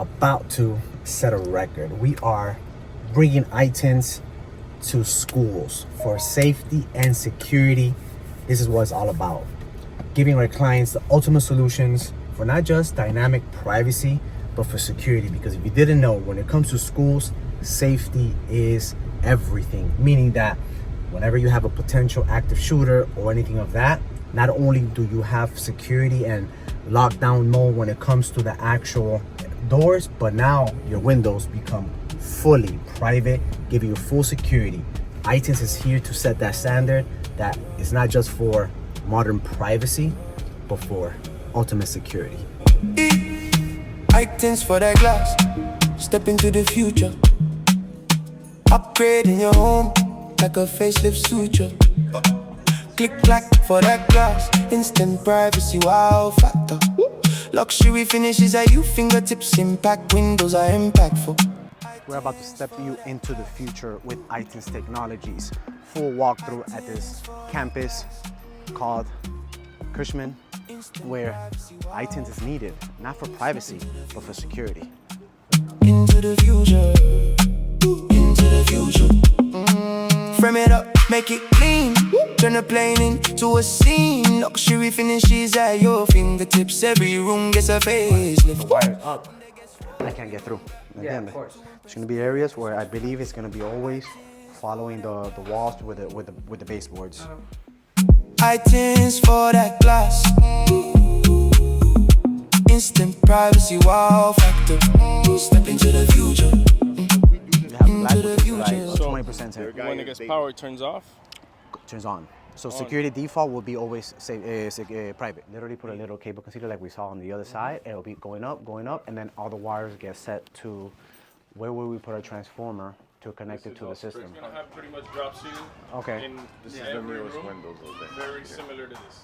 about to set a record. We are bringing iTints to schools for safety and security. This is what it's all about. Giving our clients the ultimate solutions for not just dynamic privacy, but for security. Because if you didn't know, when it comes to schools, safety is everything. Meaning that whenever you have a potential active shooter or anything of that, not only do you have security and lockdown mode when it comes to the actual doors, but now your windows become fully private, giving you full security. iTints is here to set that standard that is not just for modern privacy, but for ultimate security. iTints for that glass, step into the future. Upgrading your home like a facelift suture. Click clack for that glass, instant privacy, wow factor. Luxury finishes at you fingertips, impact windows are impactful. We're about to step you into the future with iTints Technologies. Full walkthrough at this campus called Cushman, where iTints is needed, not for privacy, but for security. Into the future, into the future. Frame it up, make it clean. Turn a plane into a scene. Luxury finishes at your fingertips. Every room gets a facelift. Wired up, I can't get through. Yeah, of course. There's going to be areas where I believe it's going to be always following the walls with the baseboards. iTints for that glass. Instant privacy, wow factor. Step into the future. Into the future. So 20% here. when it gets power, it turns off. Turns on. So security default will be always private. Literally put a little cable concealer like we saw on the other side. It'll be going up, and then all the wires get set to where will we put our transformer to connect it to the system. It's gonna have pretty much drop ceiling. Okay. In This is the every newest room, windows over there. very similar to this.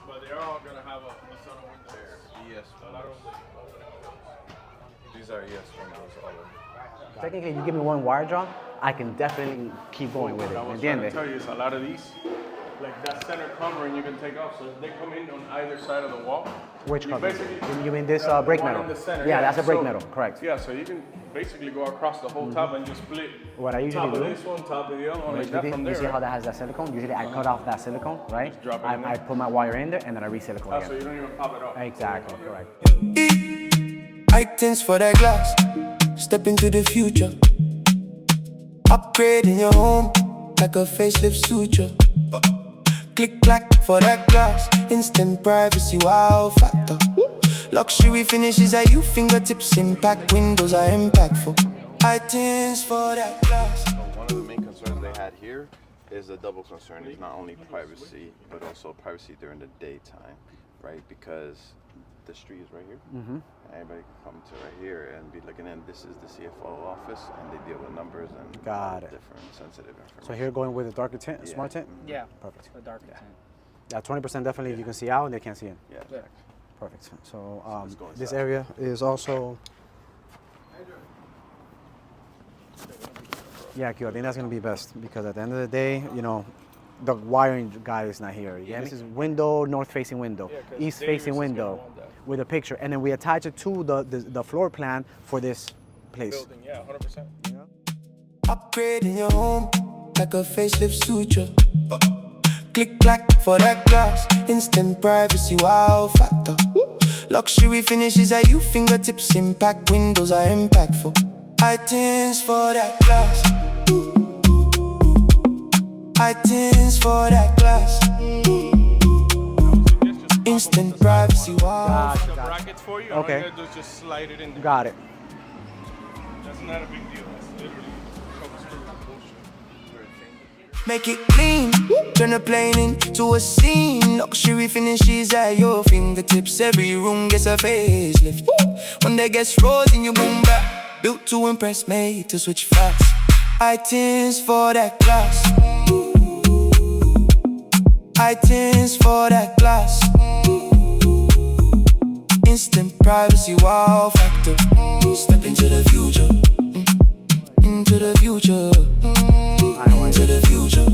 But they're all gonna have a ton of windows. Yes. A lot of them. These are yes windows all over. Technically, you give me one wire, John, I can definitely keep going with it. What I was trying to ¿Entiendes? tell you is a lot of these, like that center covering you can take off, so if they come in on either side of the wall. Which you cover? basically- You mean this the brake one metal? in the center, Yeah, that's a brake so- metal, correct. Yeah, so you can basically go across the whole top and just split. What I usually top do- of this one, top of the other one, like that from You there. see how that has that silicone? Usually I cut off that silicone, right? Just drop it in there. I put my wire in there and then I re-silicone Oh, so again. you don't even pop it off. Exactly, correct. iTints for that glass. Step into the future. Upgrading your home like a facelift suture. Click clack for that glass. Instant privacy, wow factor. Luxury finishes at you fingertips. Impact windows are impactful. iTints for that glass. So one of the main concerns they had here is a double concern. Is not only privacy, but also privacy during the daytime, right? Because the street is right here. Anybody can come to right here and be looking in. This is the CFO office, and they deal with numbers and Got it. different sensitive information. So here going with the darker tint, Yeah. smart tint? Yeah. Perfect. A darker tint. Yeah, 20% definitely you can see out and they can't see in. Yeah. Perfect. So let's go this inside. area is also... Yeah, Q, I think that's going to be best because at the end of the day, you know, the wiring guy is not here. Yeah, this is window, north-facing window, 'cause east-facing Davis is gonna window want that. with a picture. And then we attach it to the floor plan for this place. Building, yeah, 100%. Upgrading your home like a facelift suture. Click clack for that glass. Instant privacy, wow factor. Luxury finishes at you fingertips. Impact windows are impactful. iTints for that glass. iTints for that glass. Instant privacy, wow. The brackets for you, Okay. all you gotta do is just slide it in there. Got it. That's not a big deal. That's literally a couple screws. Bullshit. Make it clean, turn a plane into a scene. Luxury finishes at your fingertips. Every room gets a facelift. When there gets rose in your boom back. Built to impress, made to switch fast. iTints for that glass. iTints for that glass. Instant privacy, wow factor. Step into the future. Into the future. Into the future.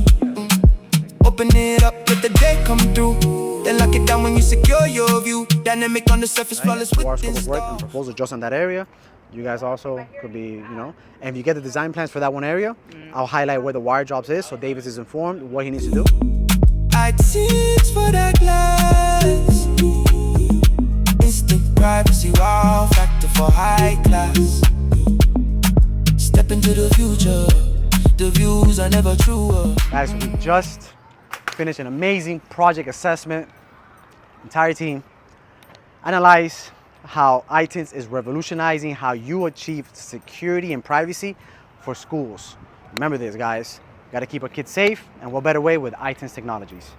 Open it up, let the day come through. Then lock it down when you secure your view. Dynamic on the surface, flawless Do our within scope of work and style. proposal just on that area. You guys also could be, and if you get the design plans for that one area, I'll highlight where the wire drops is so Davis is informed what he needs to do. iTints for that glass. Instant privacy, wow factor for high class. Step into the future, the views are never truer. Guys, we just finished an amazing project assessment. Entire team analyze how iTints is revolutionizing how you achieve security and privacy for schools. Remember this, guys. Got to keep our kids safe, and what better way with iTints technologies.